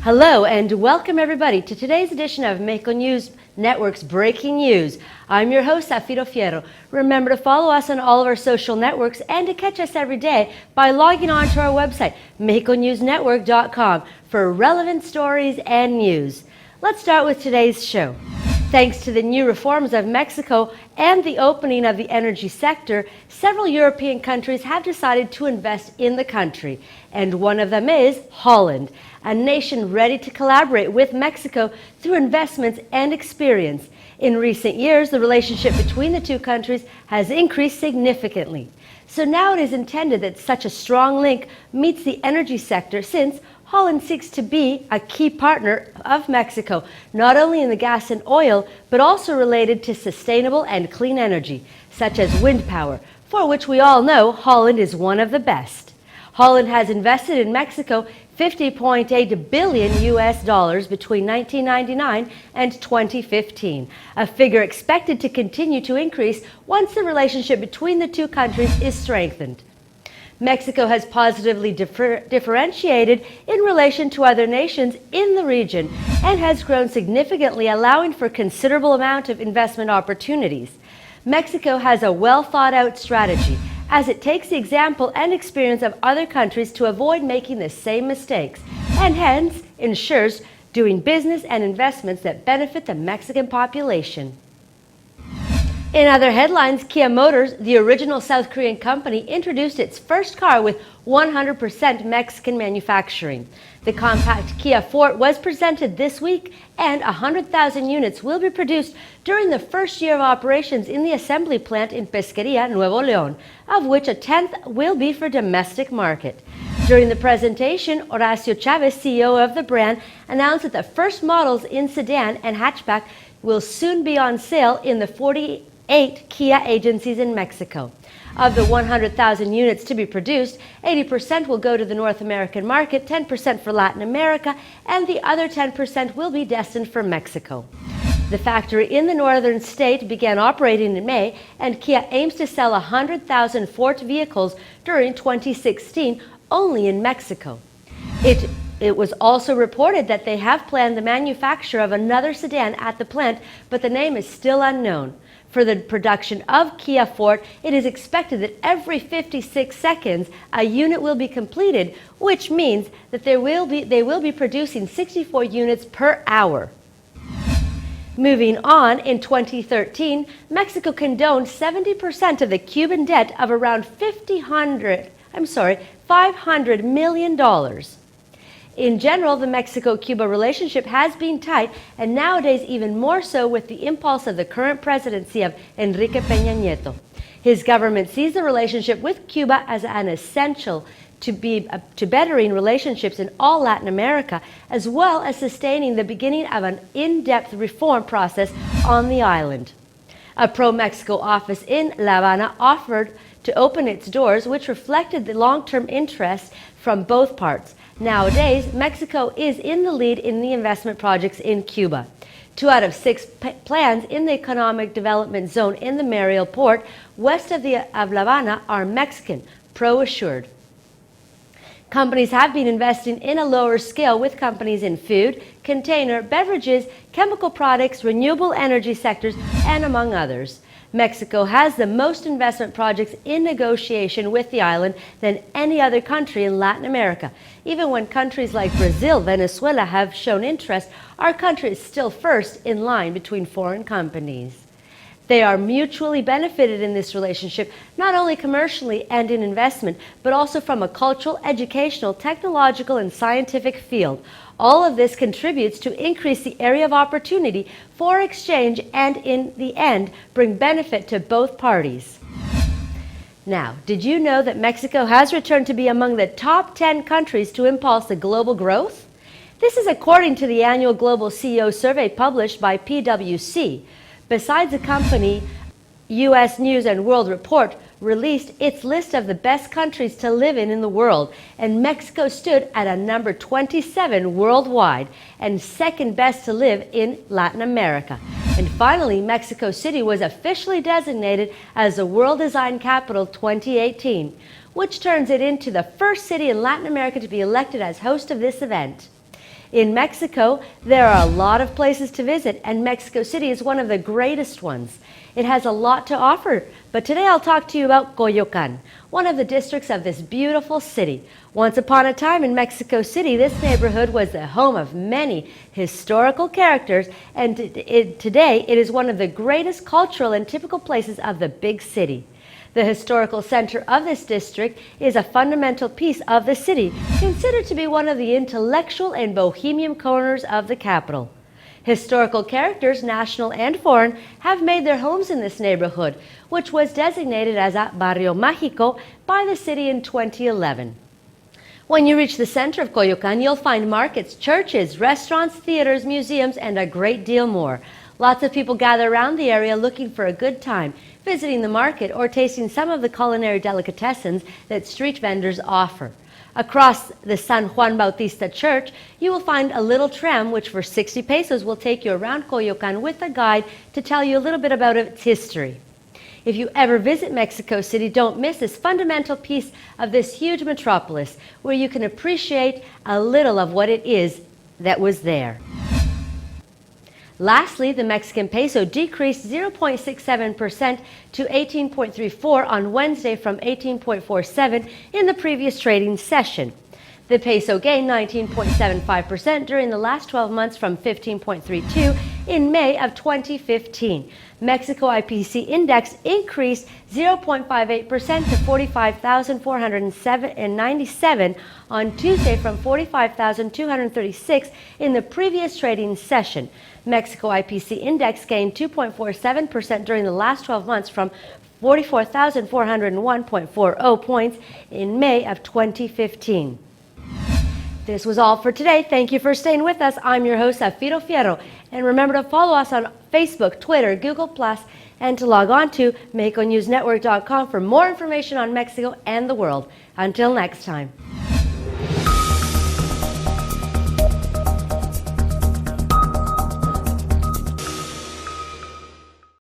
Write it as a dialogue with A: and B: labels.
A: Hello and welcome everybody to today's edition of México News Network's Breaking News. I'm your host, Zafiro Fierro. Remember to follow us on all of our social networks and to catch us every day by logging on to our website, MexicoNewsNetwork.com, for relevant stories and news. Let's start with today's show. Thanks to the new reforms of Mexico and the opening of the energy sector, several European countries have decided to invest in the country, and one of them is Holland, a nation ready to collaborate with Mexico through investments and experience. In recent years, the relationship between the two countries has increased significantly. So now it is intended that such a strong link meets the energy sector, since Holland seeks to be a key partner of Mexico, not only in the gas and oil, but also related to sustainable and clean energy, such as wind power, for which we all know Holland is one of the best. Holland has invested in Mexico $50.8 billion between 1999 and 2015, a figure expected to continue to increase once the relationship between the two countries is strengthened. Mexico has positively differentiated in relation to other nations in the region and has grown significantly, allowing for considerable amount of investment opportunities. Mexico has a well-thought-out strategy, as it takes the example and experience of other countries to avoid making the same mistakes, and hence ensures doing business and investments that benefit the Mexican population. In other headlines, Kia Motors, the original South Korean company, introduced its first car with 100% Mexican manufacturing. The compact Kia Forte was presented this week, and 100,000 units will be produced during the first year of operations in the assembly plant in Pesquería, Nuevo León, of which a tenth will be for domestic market. During the presentation, Horacio Chavez, CEO of the brand, announced that the first models in sedan and hatchback will soon be on sale in the 48 Kia agencies in Mexico. Of the 100,000 units to be produced, 80% will go to the North American market, 10% for Latin America, and the other 10% will be destined for Mexico. The factory in the northern state began operating in May, and Kia aims to sell 100,000 Forte vehicles during 2016 only in Mexico. It was also reported that they have planned the manufacture of another sedan at the plant, but the name is still unknown. For the production of Kia Forte, it is expected that every 56 seconds a unit will be completed, which means that they will be producing 64 units per hour. Moving on, in 2013, Mexico condoned 70% of the Cuban debt of around $500 million. In general, the Mexico-Cuba relationship has been tight, and nowadays even more so with the impulse of the current presidency of Enrique Peña Nieto. His government sees the relationship with Cuba as an essential to bettering relationships in all Latin America, as well as sustaining the beginning of an in-depth reform process on the island. A pro-Mexico office in La Habana offered to open its doors, which reflected the long-term interest from both parts. Nowadays, Mexico is in the lead in the investment projects in Cuba. 2 out of 6 plans in the economic development zone in the Mariel port, west of La Habana, are Mexican, pro-assured. Companies have been investing in a lower scale with companies in food, container, beverages, chemical products, renewable energy sectors, and among others. Mexico has the most investment projects in negotiation with the island than any other country in Latin America. Even when countries like Brazil, Venezuela have shown interest, our country is still first in line between foreign companies. They are mutually benefited in this relationship, not only commercially and in investment, but also from a cultural, educational, technological, and scientific field. All of this contributes to increase the area of opportunity for exchange and, in the end, bring benefit to both parties. Now, did you know that Mexico has returned to be among the top 10 countries to impulse the global growth? This is according to the annual Global CEO survey published by PwC. Besides the company, U.S. News and World Report released its list of the best countries to live in the world, and Mexico stood at a number 27 worldwide and second best to live in Latin America. And finally, Mexico City was officially designated as the World Design Capital 2018, which turns it into the first city in Latin America to be elected as host of this event. In Mexico, there are a lot of places to visit, and Mexico City is one of the greatest ones. It has a lot to offer, but today I'll talk to you about Coyoacán, one of the districts of this beautiful city. Once upon a time in Mexico City, this neighborhood was the home of many historical characters, and today it is one of the greatest cultural and typical places of the big city. The historical center of this district is a fundamental piece of the city, considered to be one of the intellectual and bohemian corners of the capital. Historical characters, national and foreign, have made their homes in this neighborhood, which was designated as a Barrio Mágico by the city in 2011. When you reach the center of Coyoacán, you'll find markets, churches, restaurants, theaters, museums, and a great deal more. Lots of people gather around the area looking for a good time, visiting the market or tasting some of the culinary delicatessens that street vendors offer. Across the San Juan Bautista Church, you will find a little tram which for 60 pesos will take you around Coyoacán with a guide to tell you a little bit about its history. If you ever visit Mexico City, don't miss this fundamental piece of this huge metropolis where you can appreciate a little of what it is that was there. Lastly, the Mexican peso decreased 0.67% to 18.34 on Wednesday from 18.47 in the previous trading session. The peso gained 19.75% during the last 12 months from 15.32 in May of 2015. Mexico IPC index increased 0.58% to 45,497 on Tuesday from 45,236 in the previous trading session. Mexico IPC index gained 2.47% during the last 12 months from 44,401.40 points in May of 2015. This was all for today. Thank you for staying with us. I'm your host, Zafiro Fierro. And remember to follow us on Facebook, Twitter, Google+, and to log on to MexicoNewsNetwork.com for more information on Mexico and the world. Until next time.